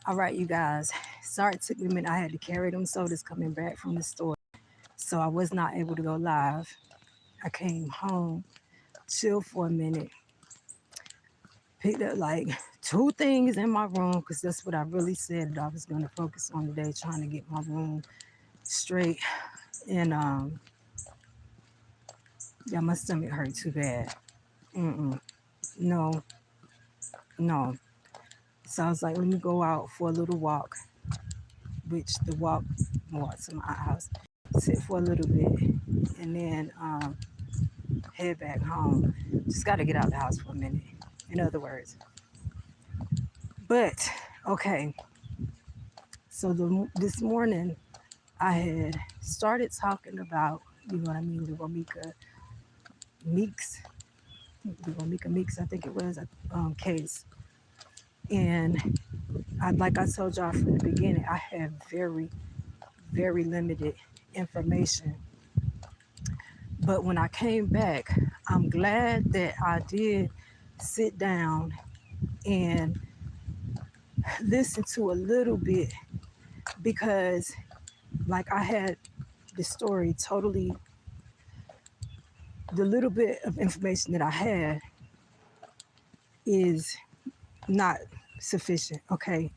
All right, you guys. Sorry it took me a minute. I had to carry them sodas coming back from the store. So I was not able to go live. I came home, chilled for a minute, picked up like two things in my room because that's what I really said that I was going to focus on today, trying to get my room straight. And yeah, my stomach hurt too bad. Mm-mm. No, no. So I was like, let me go out for a little walk, which the walk to my house, sit for a little bit, and then head back home. Just got to get out the house for a minute, in other words. But, okay, so this morning I had started talking about, you know what I mean, the Romika Meeks, I think it was, case. And like I told y'all from the beginning, I have very, very limited information. But when I came back, I'm glad that I did sit down and listen to a little bit because, like, I had the story totally, the little bit of information that I had is not sufficient. Okay.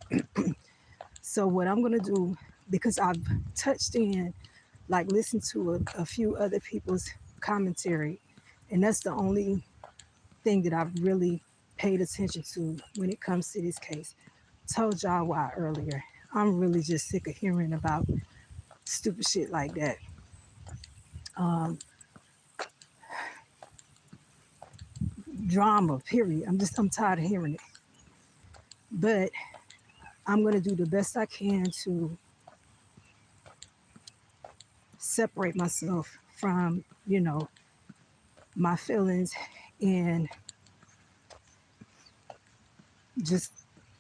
So, what I'm going to do, because I've touched in, like, listened to a few other people's commentary, and that's the only thing that I've really paid attention to when it comes to this case. Told y'all why earlier. I'm really just sick of hearing about stupid shit like that. Drama, period. I'm tired of hearing it. But I'm gonna do the best I can to separate myself from, my feelings and just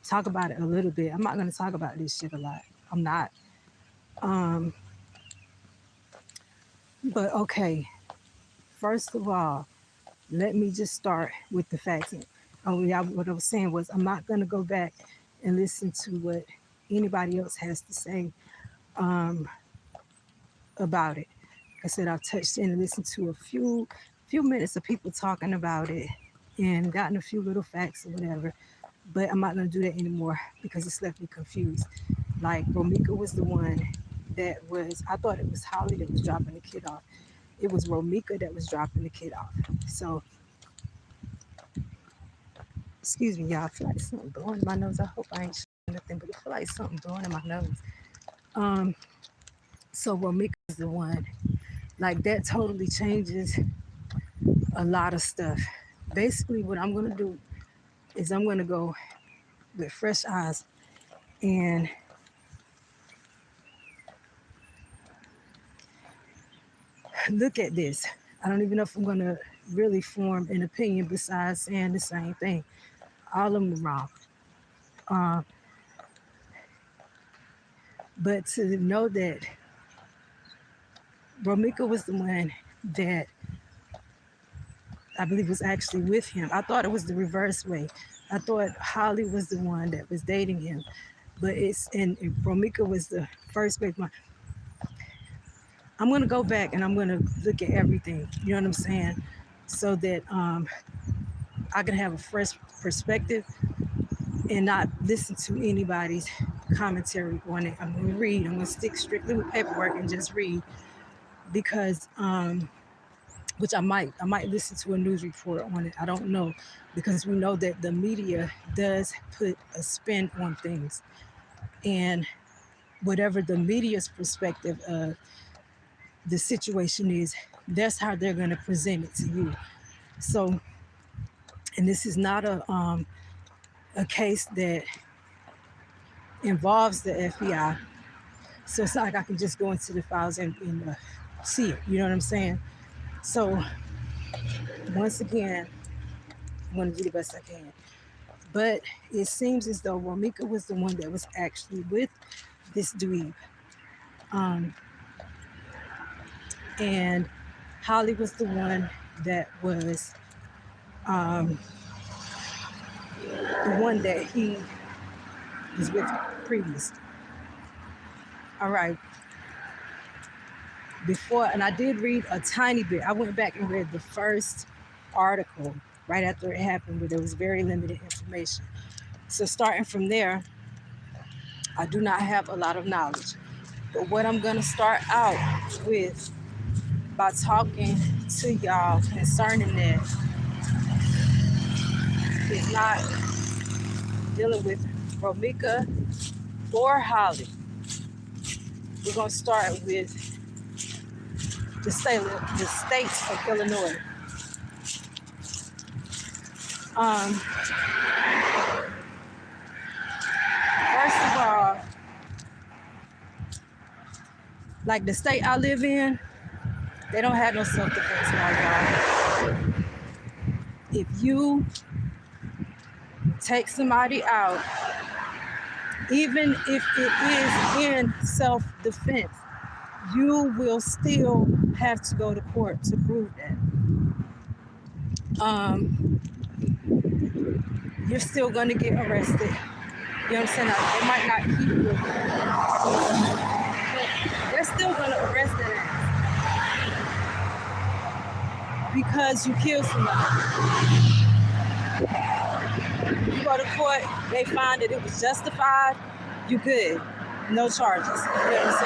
talk about it a little bit. I'm not gonna talk about this shit a lot. I'm not. Um, but okay, first of all, let me just start with the facts. Oh yeah, what I was saying was I'm not gonna go back and listen to what anybody else has to say um, about it. Like I said, I've touched in and listened to a few minutes of people talking about it and gotten a few little facts or whatever. But I'm not gonna do that anymore because it's left me confused. Like Romika was the one that was, I thought it was Holly that was dropping the kid off. It was Romika that was dropping the kid off. So, excuse me, y'all. I feel like something blowing in my nose. I hope I ain't showing nothing, but it feel like something blowing in my nose. Um, so Romika is the one. Like that totally changes a lot of stuff. Basically, what I'm gonna do is I'm gonna go with fresh eyes and look at this. I don't even know if I'm gonna really form an opinion besides saying the same thing. All of them wrong. Uh, but to know that Romika was the one that I believe was actually with him. I thought it was the reverse way. I thought Holly was the one that was dating him, but and Romika was the first baby mom. I'm gonna go back and I'm gonna look at everything. You know what I'm saying? So that I can have a fresh perspective and not listen to anybody's commentary on it. I'm gonna read. I'm gonna stick strictly with paperwork and just read because which I might listen to a news report on it. I don't know because we know that the media does put a spin on things, and whatever the media's perspective of the situation is, that's how they're going to present it to you. So, and this is not a case that involves the FBI, so it's not like I can just go into the files and see it. You know what I'm saying? So, once again, I'm going to do the best I can. But it seems as though Romika was the one that was actually with this dweeb. And Holly was the one that was the one that he was with previously. All right. Before, and I did read a tiny bit. I went back and read the first article right after it happened, where there was very limited information. So starting from there, I do not have a lot of knowledge. But what I'm going to start out with by talking to y'all concerning that is not dealing with Romika or Holly. We're going to start with the states of Illinois. First of all, like the state I live in, they don't have no self-defense law, y'all. If you take somebody out, even if it is in self-defense, you will still have to go to court to prove that. You're still going to get arrested. You know what I'm saying? Now, they might not keep you, but they're still going to arrest that ass because you killed somebody. You go to court, they find that it was justified, you good. No charges. You know what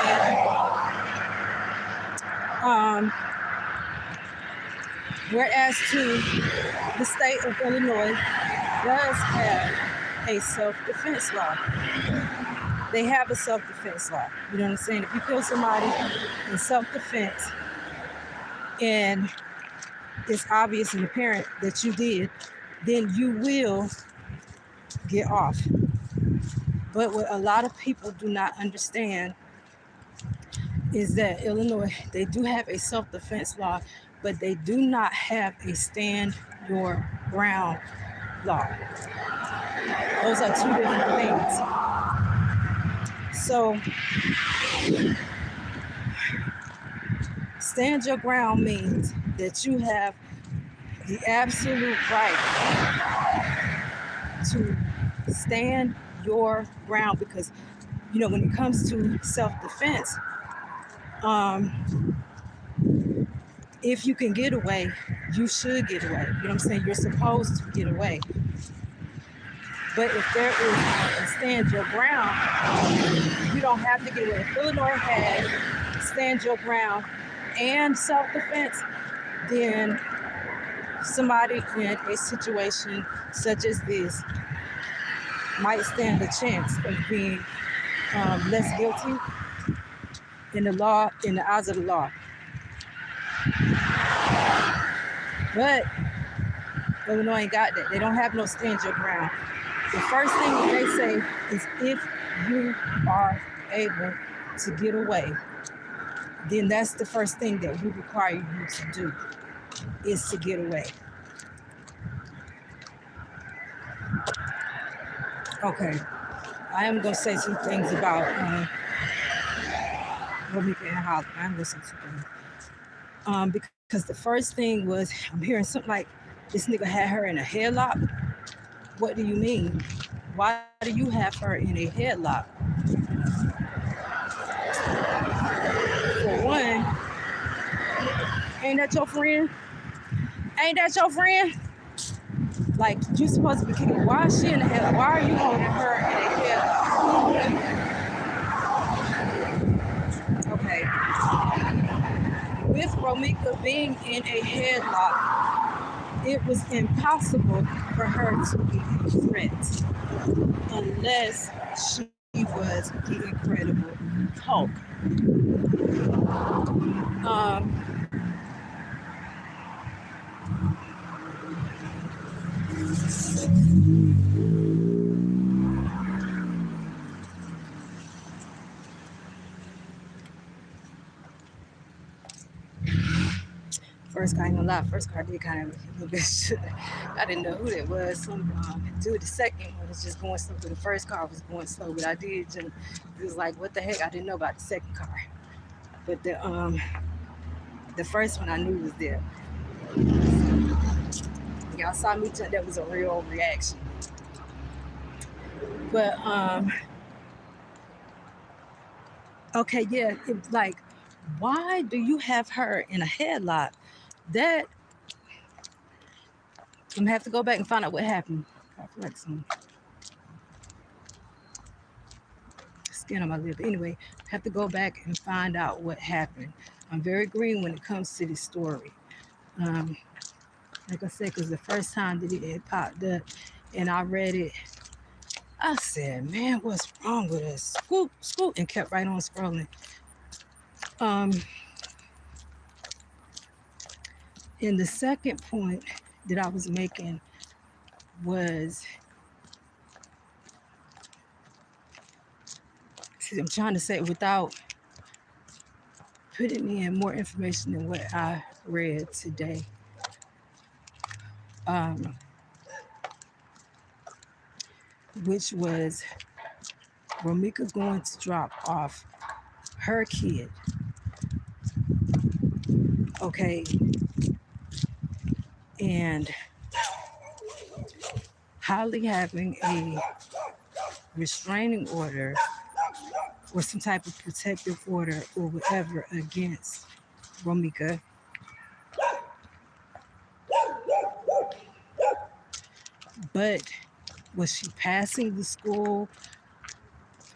I'm saying? Whereas to the state of Illinois does have a self-defense law. They have a self-defense law. You know what I'm saying? If you kill somebody in self-defense and it's obvious and apparent that you did, then you will get off. But what a lot of people do not understand is that Illinois, they do have a self-defense law, but they do not have a stand your ground law. Those are two different things. So, stand your ground means that you have the absolute right to stand your ground, because, you know, when it comes to self-defense, if you can get away, you should get away. You know what I'm saying? You're supposed to get away. But if there is a stand your ground, you don't have to get away. If Illinois had stand your ground and self-defense, then somebody in a situation such as this might stand a chance of being less guilty in the law, in the eyes of the law. But Illinois ain't got that. They don't have no stand your ground. The first thing that they say is if you are able to get away, then that's the first thing that we require you to do, is to get away. Okay, I am going to say some things about Romika and Holly. I'm listening to them. Because the first thing was, I'm hearing something like, this nigga had her in a headlock. What do you mean? Why do you have her in a headlock? For one, ain't that your friend? Ain't that your friend? Like, you supposed to be kicking. Why is she in a headlock? Why are you holding her in a headlock? Okay. With Romika being in a headlock, it was impossible for her to be a threat unless she was the Incredible Hulk. First car, I ain't gonna lie, first car did kind of a little bit shit. I didn't know who that was. Some dude, the second one was just going slow, but the first car was going slow. But I did just, it was like, what the heck? I didn't know about the second car. But the first one I knew was there. Y'all saw me tell that was a real reaction. But Okay, yeah, like, why do you have her in a headlock? That I'm gonna have to go back and find out what happened. I feel like some skin on my lip. Anyway, have to go back and find out what happened. I'm very green when it comes to this story. Um, like I said, because the first time that it popped up and I read it, I said, man, what's wrong with us? Scoop, scoop, and kept right on scrolling. Um, and the second point that I was making was, see, I'm trying to say it without putting in more information than what I read today. Um, which was Romika going to drop off her kid, okay, and Holly having a restraining order or some type of protective order or whatever against Romika. But was she passing the school?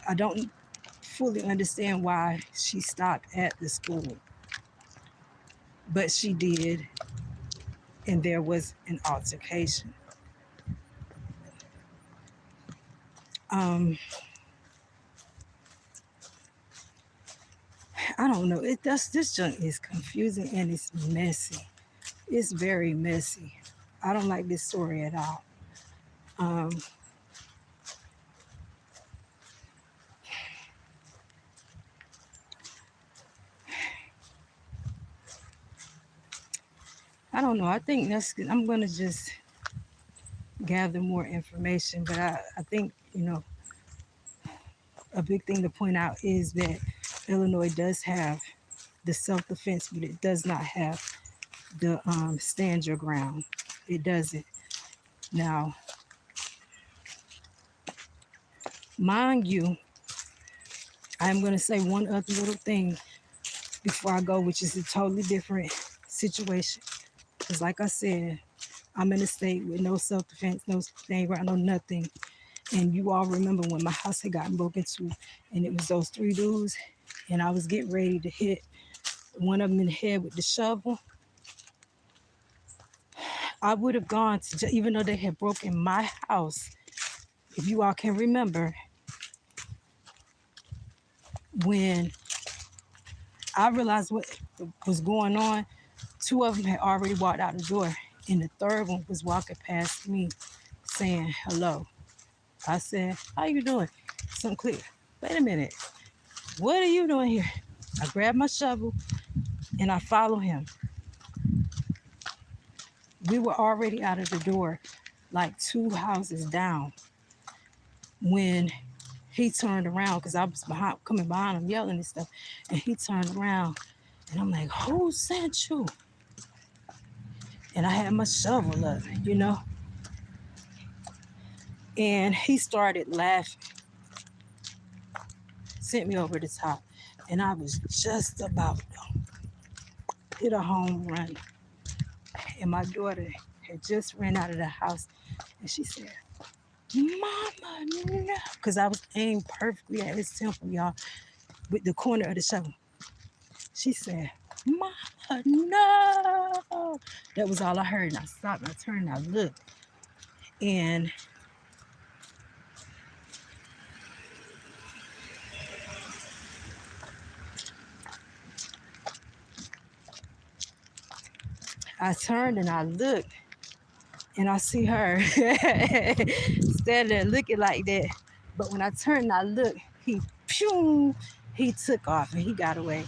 I don't fully understand why she stopped at the school, but she did, and there was an altercation. Um, I don't know. This junk is confusing and it's messy. It's very messy. I don't like this story at all. Um, I don't know. I think I'm gonna just gather more information, but I think a big thing to point out is that Illinois does have the self-defense, but it does not have the stand your ground. It doesn't. Now, mind you, I'm going to say one other little thing before I go, which is a totally different situation. Because like I said, I'm in a state with no self-defense, no stand ground, no nothing. And you all remember when my house had gotten broken into, and it was those three dudes, and I was getting ready to hit one of them in the head with the shovel. I would have gone to, even though they had broken my house, if you all can remember, when I realized what was going on, two of them had already walked out the door, and the third one was walking past me saying hello. I said, how you doing? Something clear. Wait a minute. What are you doing here? I grabbed my shovel and I follow him. We were already out of the door, like 2 houses down, when he turned around, because I was coming behind him yelling and stuff, and he turned around and I'm like, who sent you? And I had my shovel up, and he started laughing, sent me over the top, and I was just about to hit a home run, and my daughter had just ran out of the house, and she said, Mama, no, because I was aimed perfectly at his temple, y'all, with the corner of the shovel. She said, Mama, no. That was all I heard. And I stopped and I turned and I looked. And I turned and I looked. And I see her standing there looking like that. But when I turned and I looked, he took off and he got away.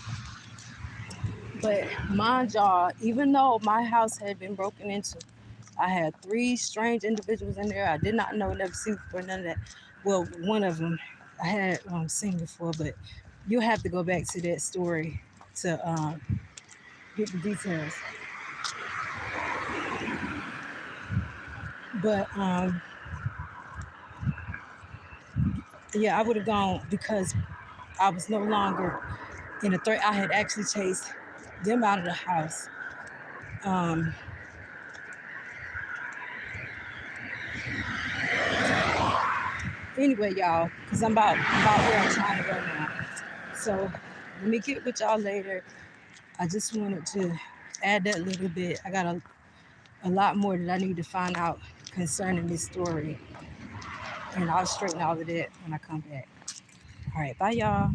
But mind y'all, even though my house had been broken into, I had 3 strange individuals in there. I did not know, never seen before, none of that. Well, one of them I had seen before, but you'll have to go back to that story to get the details. But yeah, I would have gone because I was no longer in a threat. I had actually chased them out of the house. Um, anyway, y'all, because I'm about where I'm trying to go now. So let me get with y'all later. I just wanted to add that little bit. I got a lot more that I need to find out concerning this story, and I'll straighten all of that when I come back. All right, bye, y'all.